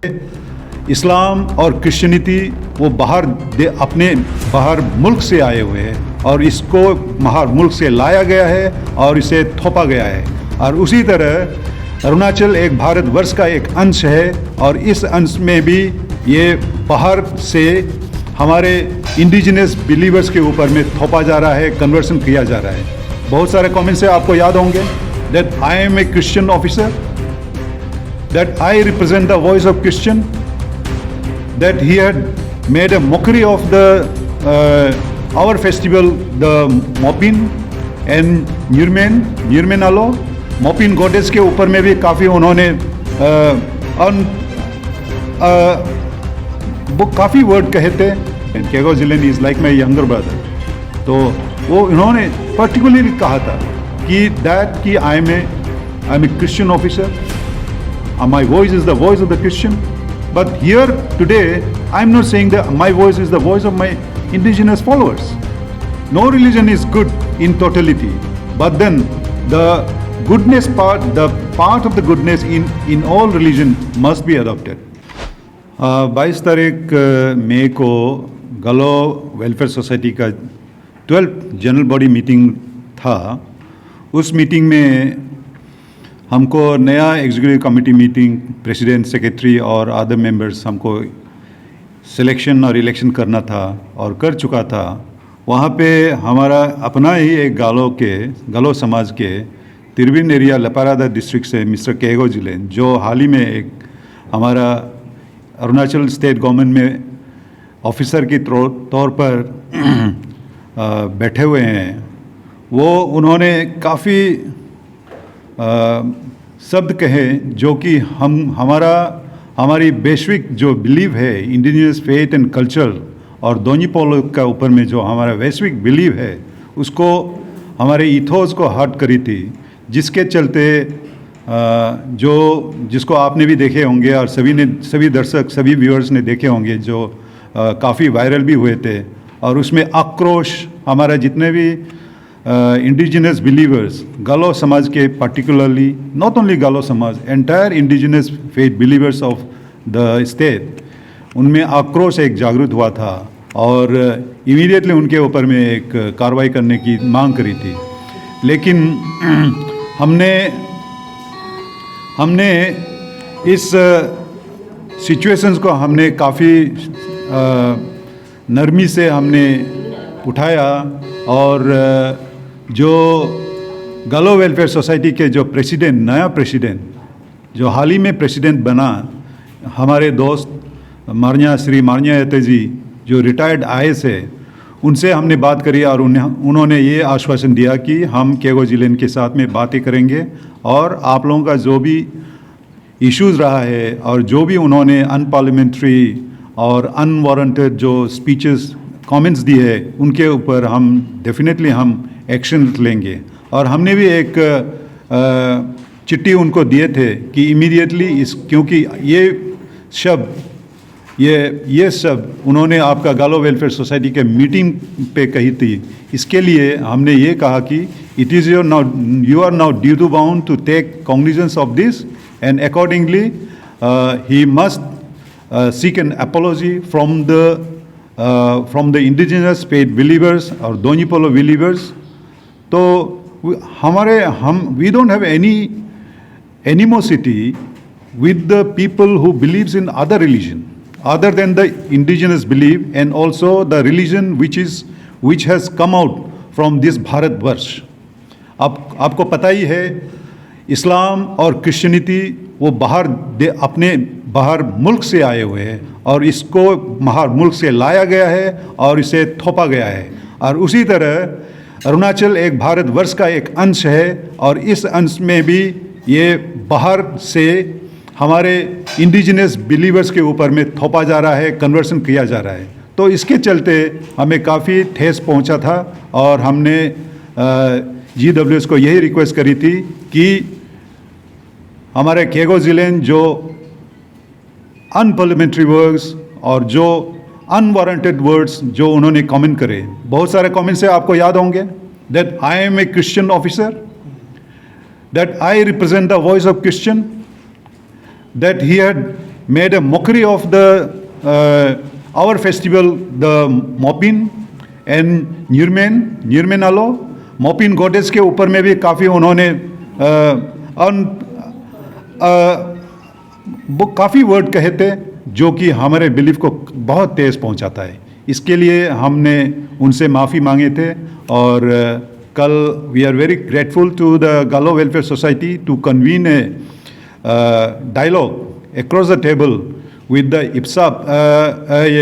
इस्लाम और क्रिश्चियनिटी वो अपने बाहर मुल्क से आए हुए हैं और इसको बाहर मुल्क से लाया गया है और इसे थोपा गया है। और उसी तरह अरुणाचल एक भारतवर्ष का एक अंश है और इस अंश में भी ये बाहर से हमारे इंडिजिनस बिलीवर्स के ऊपर में थोपा जा रहा है, कन्वर्सन किया जा रहा है। बहुत सारे कमेंट्स आपको याद होंगे that I am a Christian officer, that I represent the voice of Christian, that he had made a mockery of the our festival, the Mopin and Nyirmen Alo, Mopin goddess के ऊपर में भी काफ़ी उन्होंने वो काफ़ी वर्ड कहे थे। केगो जिलेन is like my younger brother, तो वो इन्होंने पर्टिकुलरली कहा था कि I am a Christian officer, my voice is the voice of the Christian. But here today, I'm not saying that my voice is the voice of my indigenous followers. No religion is good in totality, but then the goodness part, the part of the goodness in all religion must be adopted. 22 तारीख मई को गलो welfare society का 12th general body meeting था. उस meeting में हमको नया executive committee meeting, president, secretary और अदर मेंबर्स हमको सिलेक्शन और इलेक्शन करना था और कर चुका था. वहाँ पे हमारा अपना ही एक गालो समाज के तिरबिन एरिया लपारादा डिस्ट्रिक्ट से मिस्टर केगो जिलेन, जो हाल ही में एक हमारा अरुणाचल स्टेट गवर्नमेंट में ऑफिसर के तौर पर बैठे हुए हैं, वो उन्होंने काफ़ी शब्द कहे जो कि हमारी वैश्विक जो बिलीव है, इंडिजिनस फेथ एंड कल्चर और दोनी पोलो का ऊपर में जो हमारा वैश्विक बिलीव है, उसको हमारे इथोस को हर्ट करी थी, जिसके चलते जिसको आपने भी देखे होंगे और सभी दर्शक, सभी व्यूअर्स ने देखे होंगे, जो काफ़ी वायरल भी हुए थे. और उसमें आक्रोश हमारा जितने भी इंडिजिनस बिलीवर्स, गालो समाज के पर्टिकुलरली, नॉट ओनली गालो समाज, entire indigenous faith believers of the state, उनमें आक्रोश एक जागृत हुआ था और इमीडिएटली उनके ऊपर में एक कार्रवाई करने की मांग करी थी. लेकिन हमने इस सिचुएशंस को हमने काफ़ी नरमी से हमने उठाया और जो गालो वेलफेयर सोसाइटी के जो नया प्रेसिडेंट जो हाल ही में प्रेसिडेंट बना, हमारे दोस्त श्री मारनिया यतेजी, जो रिटायर्ड IAS है, उनसे हमने बात करी और उन्होंने ये आश्वासन दिया कि हम केगो जिलेन के साथ में बातें करेंगे और आप लोगों का जो भी इश्यूज़ रहा है और जो भी उन्होंने अनपार्लियामेंट्री और अनवारंटेड जो स्पीचेस, कमेंट्स दिए है, उनके ऊपर हम डेफिनेटली हम एक्शन लेंगे. और हमने भी एक चिट्ठी उनको दिए थे कि इमीडिएटली क्योंकि ये शब्द उन्होंने आपका गालो वेलफेयर सोसाइटी के मीटिंग पे कही थी, इसके लिए हमने ये कहा कि it is you are now duty bound to take cognizance of this and accordingly he must seek an apology from the indigenous faith believers और Donyi Polo believers. So we don't have any animosity with the people who believes in other religion other than the indigenous belief and also the religion which has come out from this Bharatvarsh. आपको पता ही है, इस्लाम और Christianity वो अपने बाहर मुल्क से आए हुए हैं और इसको बाहर मुल्क से लाया गया है और इसे थोपा गया है. और उसी तरह अरुणाचल एक भारतवर्ष का एक अंश है और इस अंश में भी ये बाहर से हमारे इंडिजिनस बिलीवर्स के ऊपर में थोपा जा रहा है, कन्वर्सन किया जा रहा है. तो इसके चलते हमें काफ़ी ठेस पहुंचा था और हमने GWS को यही रिक्वेस्ट करी थी कि हमारे केगो जिलेन जो अनपार्लियामेंट्री वर्ड्स और जो अनवारंटेड वर्ड्स जो उन्होंने कमेंट करे, बहुत सारे कमेंट्स से आपको याद होंगे that I am a Christian officer, that I represent the voice of Christian, that he had made a mockery of our festival, the Mopin and Nirmenalo. Mopin goddess के ऊपर में भी काफ़ी उन्होंने वो काफ़ी वर्ड कहे थे जो कि हमारे बिलीफ को बहुत तेज़ पहुंचाता है. इसके लिए हमने उनसे माफ़ी मांगे थे और कल we are very grateful to the Galo welfare society to convene a dialogue across the table with the IPSA,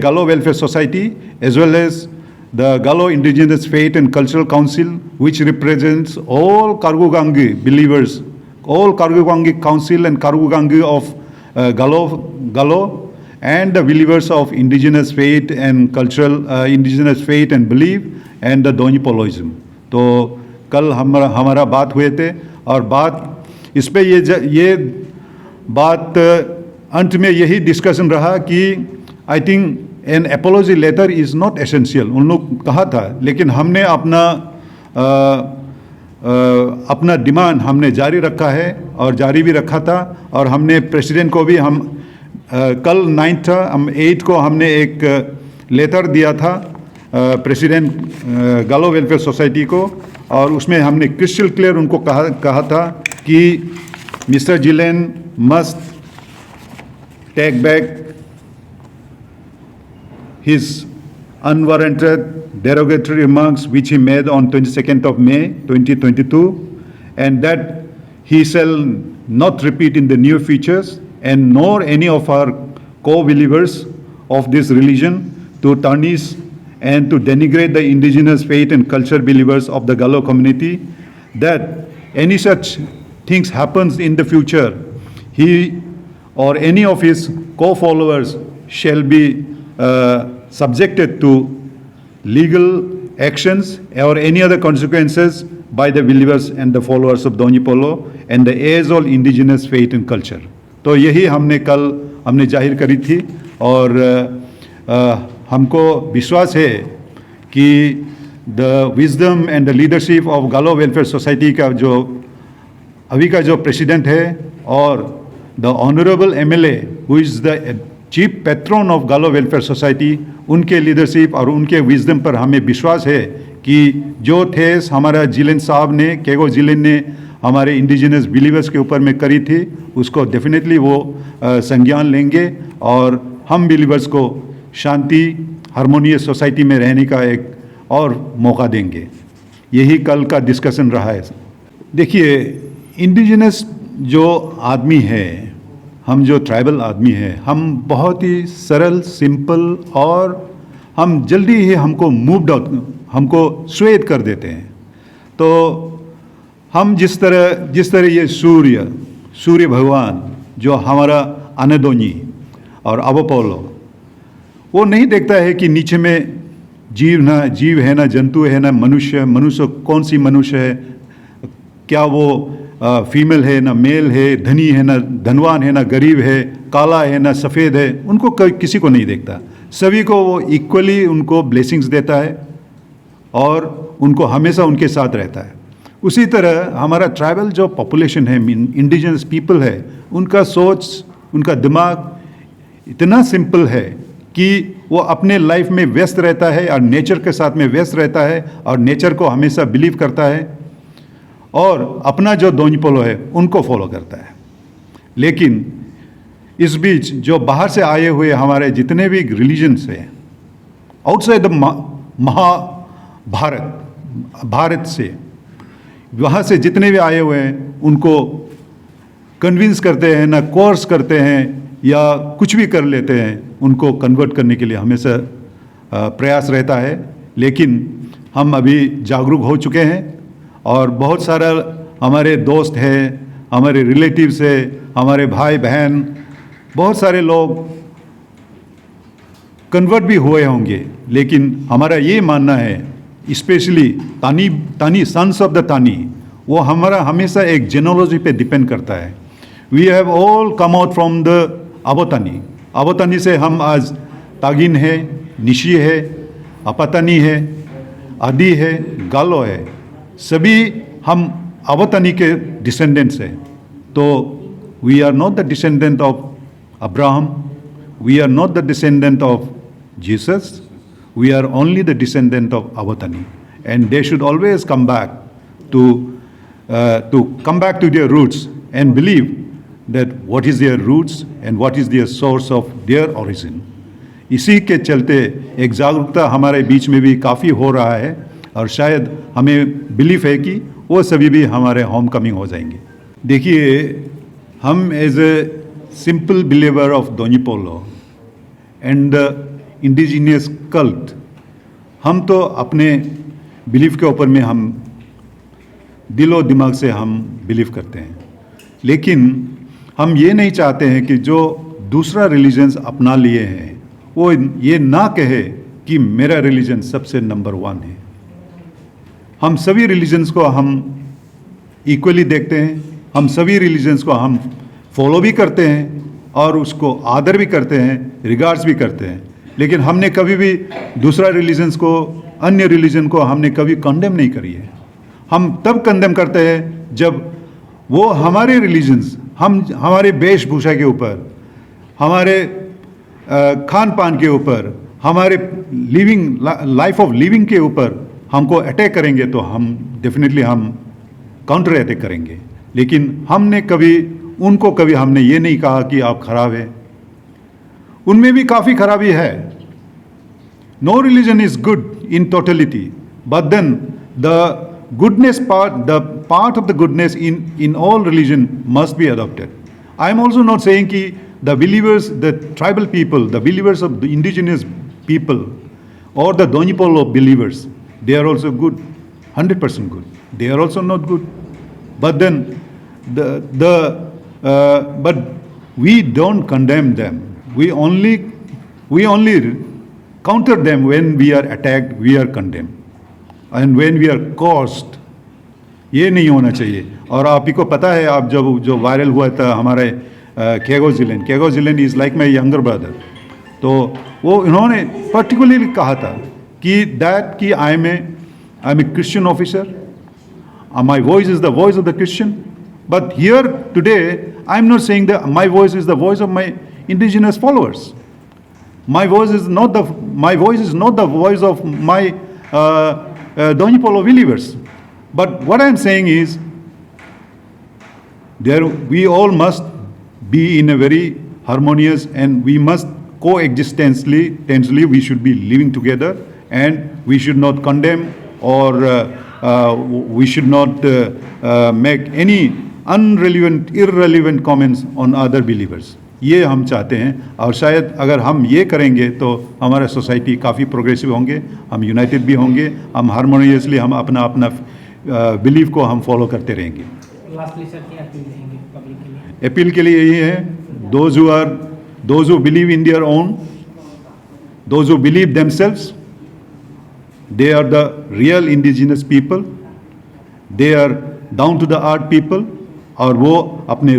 Galo Welfare Society, as well as the Galo Indigenous Faith and Cultural Council, which represents all Kargugangi believers, all Kargugangi Council and Kargugangi of Galo, and the believers of Indigenous Faith and Cultural, Indigenous Faith and Belief, and the Donyi Poloism. तो कल हमारा बात हुए थे और बात इस पे ये बात अंत में यही डिस्कशन रहा कि I think an apology letter is not essential, उन लोग कहा था, लेकिन हमने अपना डिमांड हमने जारी रखा है और जारी भी रखा था. और हमने प्रेसिडेंट को भी हम कल 9th था, हम 8 को हमने एक लेटर दिया था प्रेसिडेंट गालो वेलफेयर सोसाइटी को, और उसमें हमने क्रिस्टल क्लियर उनको कहा था कि mister Jillen must take back his unwarranted derogatory remarks which he made on 22nd of May 2022, and that he shall not repeat in the near futures, and nor any of our co-believers of this religion to tarnish and to denigrate the indigenous faith and culture believers of the Galo community, that any such things happens in the future, he or any of his co-followers shall be subjected to legal actions or any other consequences by the believers and the followers of Donyi Polo and the heirs of indigenous faith and culture. तो यही हमने जाहिर करी थी और हमको विश्वास है कि the wisdom and the leadership of गालो वेलफेयर सोसाइटी का जो अभी का जो प्रेसिडेंट है और the honorable MLA who is the chief patron of Galo Welfare Society, उनके लीडरशिप और उनके विजडम पर हमें विश्वास है कि जो ठेस हमारा जिलेन साहब ने, केगो जिलेन ने हमारे इंडिजिनस बिलीवर्स के ऊपर में करी थी, उसको डेफिनेटली वो संज्ञान लेंगे और हम बिलीवर्स को शांति हारमोनियस सोसाइटी में रहने का एक और मौका देंगे. यही कल का डिस्कशन रहा है. देखिए, इंडिजिनस जो आदमी है, हम जो ट्राइबल आदमी है, हम बहुत ही सरल, सिंपल और हम जल्दी ही हमको स्वेद कर देते हैं. तो हम जिस तरह ये सूर्य भगवान जो हमारा अनदोनी और अबोपोलो, वो नहीं देखता है कि नीचे में जीव है ना जंतु है ना मनुष्य कौन सी मनुष्य है, क्या वो फीमेल है ना मेल है, धनी है ना धनवान है ना गरीब है, काला है ना सफ़ेद है, उनको किसी को नहीं देखता. सभी को वो इक्वली उनको ब्लेसिंग्स देता है और उनको हमेशा उनके साथ रहता है. उसी तरह हमारा ट्राइबल जो पॉपुलेशन है, इंडिजिनस पीपल है, उनका सोच, उनका दिमाग इतना सिंपल है कि वो अपने लाइफ में व्यस्त रहता है और नेचर के साथ में व्यस्त रहता है और नेचर को हमेशा बिलीव करता है और अपना जो दोंजी पोलो है उनको फॉलो करता है. लेकिन इस बीच जो बाहर से आए हुए हमारे जितने भी रिलीजन्स हैं आउटसाइड द भारत से, वहाँ से जितने भी आए हुए हैं उनको कन्विंस करते हैं, ना कोर्स करते हैं या कुछ भी कर लेते हैं, उनको कन्वर्ट करने के लिए हमेशा प्रयास रहता है. लेकिन हम अभी जागरूक हो चुके हैं और बहुत सारा हमारे दोस्त हैं, हमारे रिलेटिव्स हैं, हमारे भाई बहन, बहुत सारे लोग कन्वर्ट भी हुए होंगे. लेकिन हमारा ये मानना है, स्पेशली तानी सन्स ऑफ द तानी, वो हमारा हमेशा एक जेनोलॉजी पे डिपेंड करता है. We have all come out from the Abotani से हम आज तागिन है, निशी है, अपतानी है, आदि है, गालो है, सभी हम अबोतानी के डिसेंडेंट्स हैं. तो we are not the descendant of Abraham. We are not the descendant of Jesus. We are only the descendant of Avatani. And they should always come back to their roots and believe that what is their roots and what is their source of their origin. इसी के चलते एक जागरूकता हमारे बीच में भी काफ़ी हो रहा है और शायद हमें बिलीफ है कि वो सभी भी हमारे होम कमिंग हो जाएंगे। देखिए, हम as a simple believer of Donyi Polo and indigenous cult, हम तो अपने बिलीफ के ऊपर में हम दिलो दिमाग से हम बिलीव करते हैं, लेकिन हम ये नहीं चाहते हैं कि जो दूसरा रिलीजन्स अपना लिए हैं वो ये ना कहे कि मेरा रिलीजन सबसे नंबर 1 है। हम सभी रिलीजन्स को हम इक्वली देखते हैं, हम सभी रिलीजन्स को हम फॉलो भी करते हैं और उसको आदर भी करते हैं, रिगार्ड्स भी करते हैं, लेकिन हमने कभी भी दूसरा रिलीजन्स को, अन्य रिलीजन को हमने कभी कंडेम नहीं करी है। हम तब कंडेम करते हैं जब वो हमारे रिलीजन्स, हमारे वेशभूषा के ऊपर, हमारे खान पान के ऊपर, हमारे लाइफ ऑफ लिविंग के ऊपर हमको अटैक करेंगे तो हम डेफिनेटली हम काउंटर अटैक करेंगे। लेकिन हमने कभी हमने ये नहीं कहा कि आप खराब हैं। उनमें भी काफ़ी खराबी है। No religion is good in totality, but then the goodness part of the goodness in all religion must be adopted. I am also not saying ki the believers, the tribal people, the believers of the indigenous people or the Donipolo believers, they are also good, 100% good. They are also not good. But then but we don't condemn them. We only counter them when we are attacked, we are condemned. And when we are cost, ये नहीं होना चाहिए। और आप ही को पता है, आप जब जो वायरल हुआ था हमारे केगो जिलेन is like my younger brother, तो वो इन्होंने पर्टिकुलरली कहा था कि I am a Christian officer, my voice is the voice of the Christian, but here today I am not saying that my voice is the voice of my indigenous followers. My voice is not the voice of my Donipolo believers. But what I am saying is, we all must be in a very harmonious, and we must coexistentially we should be living together, and we should not condemn or we should not make any irrelevant comments on other believers. ये हम चाहते हैं, और शायद अगर हम ये करेंगे तो हमारा सोसाइटी काफ़ी प्रोग्रेसिव होंगे, हम यूनाइटेड भी होंगे, हम हारमोनियसली हम अपना बिलीफ को हम फॉलो करते रहेंगे। लास्टली सर क्या अपील रहेंगे पब्लिक के लिए? अपील के लिए यही है, those who believe in their own, those who believe themselves, they are the real indigenous people, they are down to the earth people, और वो अपने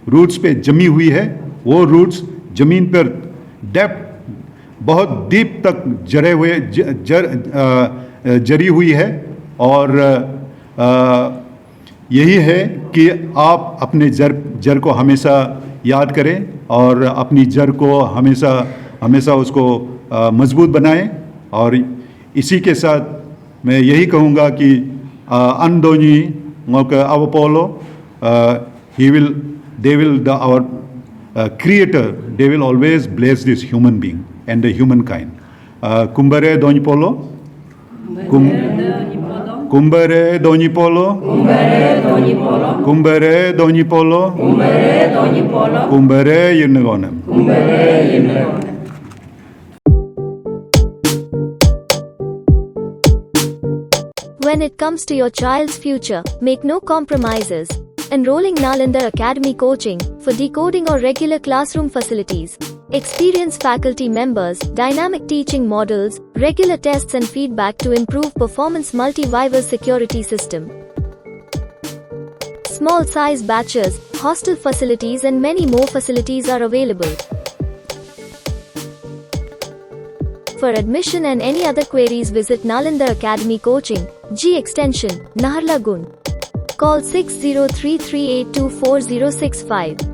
रूट्स पे जमी हुई है। वो रूट्स ज़मीन पर बहुत डीप तक जरी हुई है, और यही है कि आप अपने जड़ को हमेशा याद करें और अपनी जड़ को हमेशा उसको मजबूत बनाएं। और इसी के साथ मैं यही कहूँगा कि Andoni Avapolo, our Creator, they will always bless this human being and the humankind. Kumbare Donipolo, Kumbare Donipolo, Kumbare Donipolo, Kumbare Yirnagonam. When it comes to your child's future, make no compromises. Enrolling Nalanda Academy Coaching for decoding or regular classroom facilities, experienced faculty members, dynamic teaching models, regular tests and feedback to improve performance, multi-viver security system, small size batches, hostel facilities and many more facilities are available. For admission and any other queries, visit Nalanda Academy Coaching, G Extension, Naharlagun. Call 6033824065.